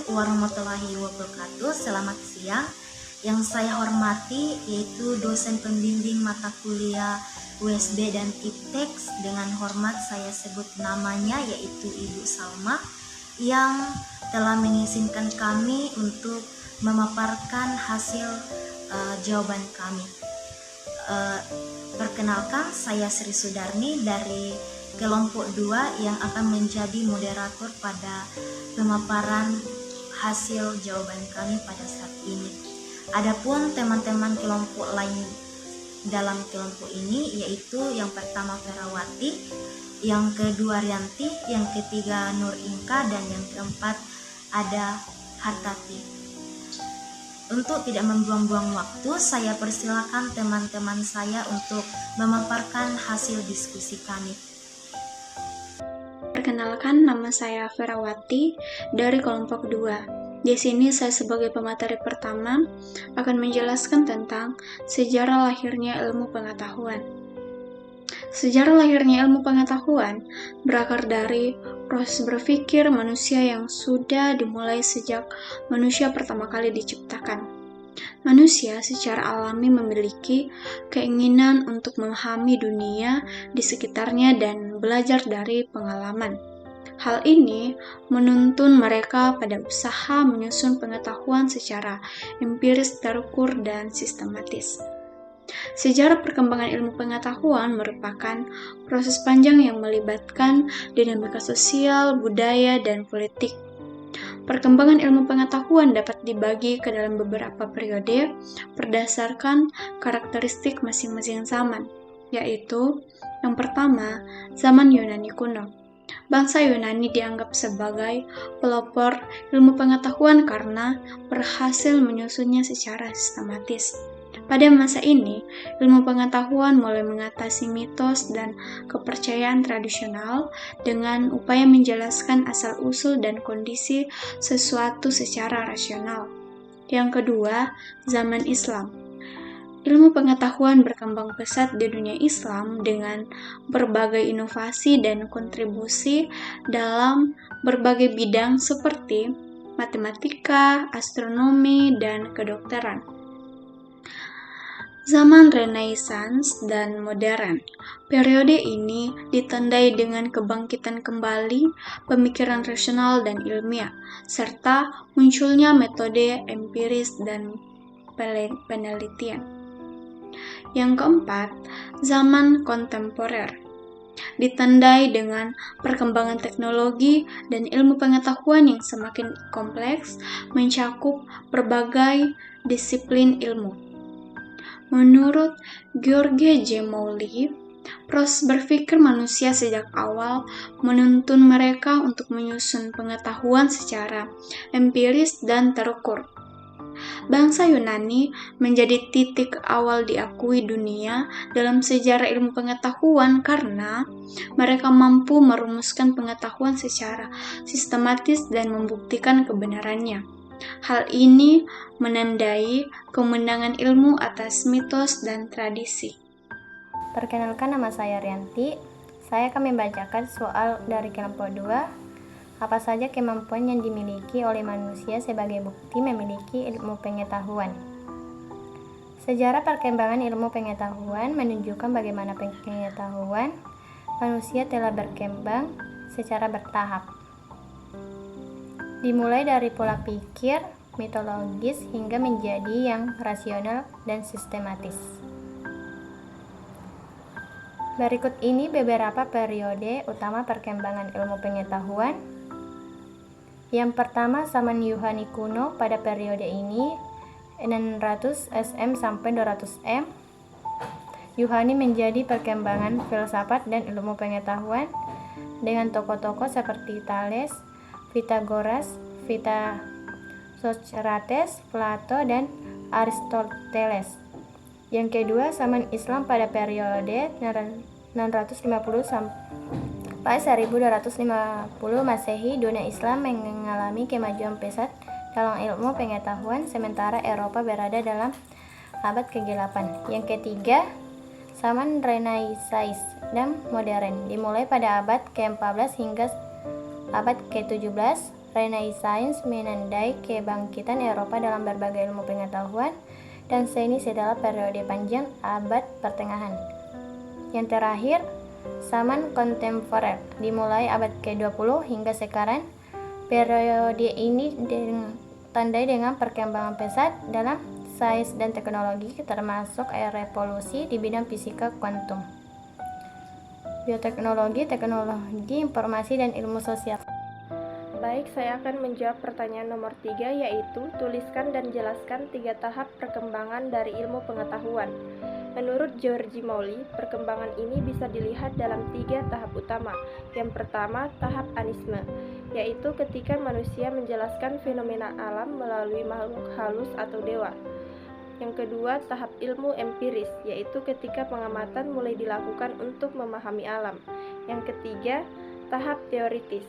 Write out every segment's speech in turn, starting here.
warahmatullahi wabarakatuh. Selamat siang. Yang saya hormati yaitu dosen pembimbing mata kuliah USB dan IPTEX. Dengan hormat saya sebut namanya yaitu Ibu Salma, yang telah mengizinkan kami untuk memaparkan hasil jawaban kami. Perkenalkan, saya Sri Sudarni dari kelompok 2 yang akan menjadi moderator pada pemaparan hasil jawaban kami pada saat ini. Adapun teman-teman kelompok lain dalam kelompok ini yaitu yang pertama Ferawati, yang kedua Rianti, yang ketiga Nur Inka, dan yang keempat ada Hartati. Untuk tidak membuang-buang waktu, saya persilakan teman-teman saya untuk memaparkan hasil diskusi kami. Perkenalkan, nama saya Ferawati dari kelompok 2. Di sini saya sebagai pemateri pertama akan menjelaskan tentang sejarah lahirnya ilmu pengetahuan. Sejarah lahirnya ilmu pengetahuan berakar dari proses berpikir manusia yang sudah dimulai sejak manusia pertama kali diciptakan. Manusia secara alami memiliki keinginan untuk memahami dunia di sekitarnya dan belajar dari pengalaman. Hal ini menuntun mereka pada usaha menyusun pengetahuan secara empiris, terukur, dan sistematis. Sejarah perkembangan ilmu pengetahuan merupakan proses panjang yang melibatkan dinamika sosial, budaya, dan politik. Perkembangan ilmu pengetahuan dapat dibagi ke dalam beberapa periode berdasarkan karakteristik masing-masing zaman, yaitu yang pertama, zaman Yunani kuno. Bangsa Yunani dianggap sebagai pelopor ilmu pengetahuan karena berhasil menyusunnya secara sistematis. Pada masa ini, ilmu pengetahuan mulai mengatasi mitos dan kepercayaan tradisional dengan upaya menjelaskan asal-usul dan kondisi sesuatu secara rasional. Yang kedua, zaman Islam. Ilmu pengetahuan berkembang pesat di dunia Islam dengan berbagai inovasi dan kontribusi dalam berbagai bidang seperti matematika, astronomi, dan kedokteran. Zaman Renaissance dan modern. Periode ini ditandai dengan kebangkitan kembali pemikiran rasional dan ilmiah, serta munculnya metode empiris dan penelitian. Yang keempat, zaman kontemporer. Ditandai dengan perkembangan teknologi dan ilmu pengetahuan yang semakin kompleks, mencakup berbagai disiplin ilmu. Menurut George J. Mowley, proses berpikir manusia sejak awal menuntun mereka untuk menyusun pengetahuan secara empiris dan terukur. Bangsa Yunani menjadi titik awal diakui dunia dalam sejarah ilmu pengetahuan karena mereka mampu merumuskan pengetahuan secara sistematis dan membuktikan kebenarannya. Hal ini menandai kemenangan ilmu atas mitos dan tradisi. Perkenalkan, nama saya Rianti. Saya akan membacakan soal dari kelompok 2. Apa saja kemampuan yang dimiliki oleh manusia sebagai bukti memiliki ilmu pengetahuan? Sejarah perkembangan ilmu pengetahuan menunjukkan bagaimana pengetahuan manusia telah berkembang secara bertahap. Dimulai dari pola pikir mitologis hingga menjadi yang rasional dan sistematis. Berikut ini beberapa periode utama perkembangan ilmu pengetahuan. Yang pertama, zaman Yunani kuno. Pada periode ini 600 SM sampai 200 M. Yunani menjadi perkembangan filsafat dan ilmu pengetahuan dengan tokoh-tokoh seperti Thales, Pythagoras, Socrates, Plato, dan Aristoteles. Yang kedua, zaman Islam pada periode 650 sampai 1250 Masehi. Dunia Islam mengalami kemajuan pesat dalam ilmu pengetahuan, sementara Eropa berada dalam abad ke-8. Yang ketiga, zaman Renaissance dan modern, dimulai pada abad ke-14 hingga abad ke-17. Renaissance menandai kebangkitan Eropa dalam berbagai ilmu pengetahuan, dan seni adalah periode panjang abad pertengahan. Yang terakhir, zaman kontemporer dimulai abad ke-20 hingga sekarang. Periode ini ditandai dengan perkembangan pesat dalam sains dan teknologi, termasuk revolusi di bidang fisika kuantum, bioteknologi, teknologi informasi, dan ilmu sosial. Baik, saya akan menjawab pertanyaan nomor 3, yaitu tuliskan dan jelaskan 3 tahap perkembangan dari ilmu pengetahuan. Menurut Giorgi Mauli, perkembangan ini bisa dilihat dalam 3 tahap utama. Yang pertama, tahap anisme, yaitu ketika manusia menjelaskan fenomena alam melalui makhluk halus atau dewa. Yang kedua, tahap ilmu empiris, yaitu ketika pengamatan mulai dilakukan untuk memahami alam. Yang ketiga, tahap teoritis,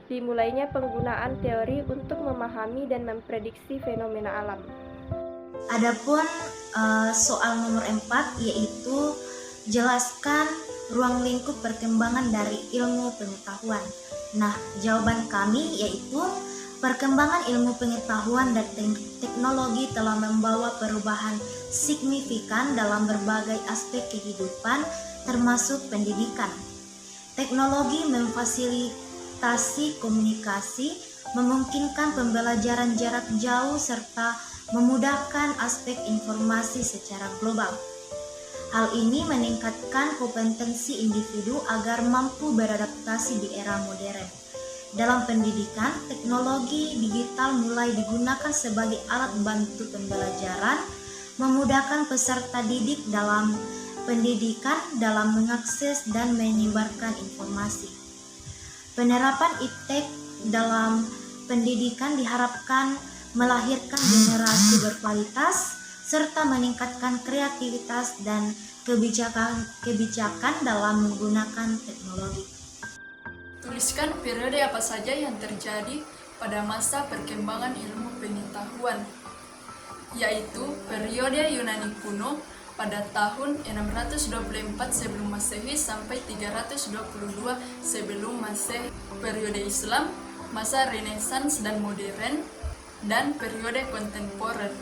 dimulainya penggunaan teori untuk memahami dan memprediksi fenomena alam. Adapun soal nomor 4, yaitu jelaskan ruang lingkup perkembangan dari ilmu pengetahuan. Nah, jawaban kami yaitu perkembangan ilmu pengetahuan dan teknologi telah membawa perubahan signifikan dalam berbagai aspek kehidupan, termasuk pendidikan. Teknologi memfasilitasi komunikasi, memungkinkan pembelajaran jarak jauh, serta memudahkan aspek informasi secara global. Hal ini meningkatkan kompetensi individu agar mampu beradaptasi di era modern. Dalam pendidikan, teknologi digital mulai digunakan sebagai alat bantu pembelajaran, memudahkan peserta didik dalam pendidikan dalam mengakses dan menyebarkan informasi. Penerapan iptek dalam pendidikan diharapkan melahirkan generasi berkualitas serta meningkatkan kreativitas dan kebijakan dalam menggunakan teknologi. Tuliskan periode apa saja yang terjadi pada masa perkembangan ilmu pengetahuan, yaitu periode Yunani kuno pada tahun 624 sebelum Masehi sampai 322 sebelum Masehi, periode Islam, masa Renaissance dan modern, dan periode kontemporer.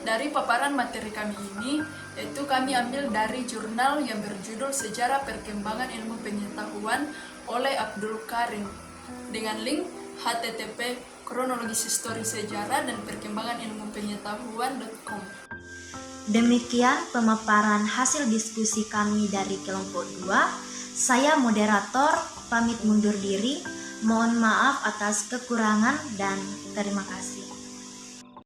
Dari paparan materi kami ini, yaitu kami ambil dari jurnal yang berjudul Sejarah Perkembangan Ilmu Pengetahuan oleh Abdul Karim, dengan link http kronologis histori sejarah dan perkembangan ilmu pengetahuan.com. Demikian pemaparan hasil diskusi kami dari kelompok 2. Saya moderator pamit mundur diri. Mohon maaf atas kekurangan dan terima kasih.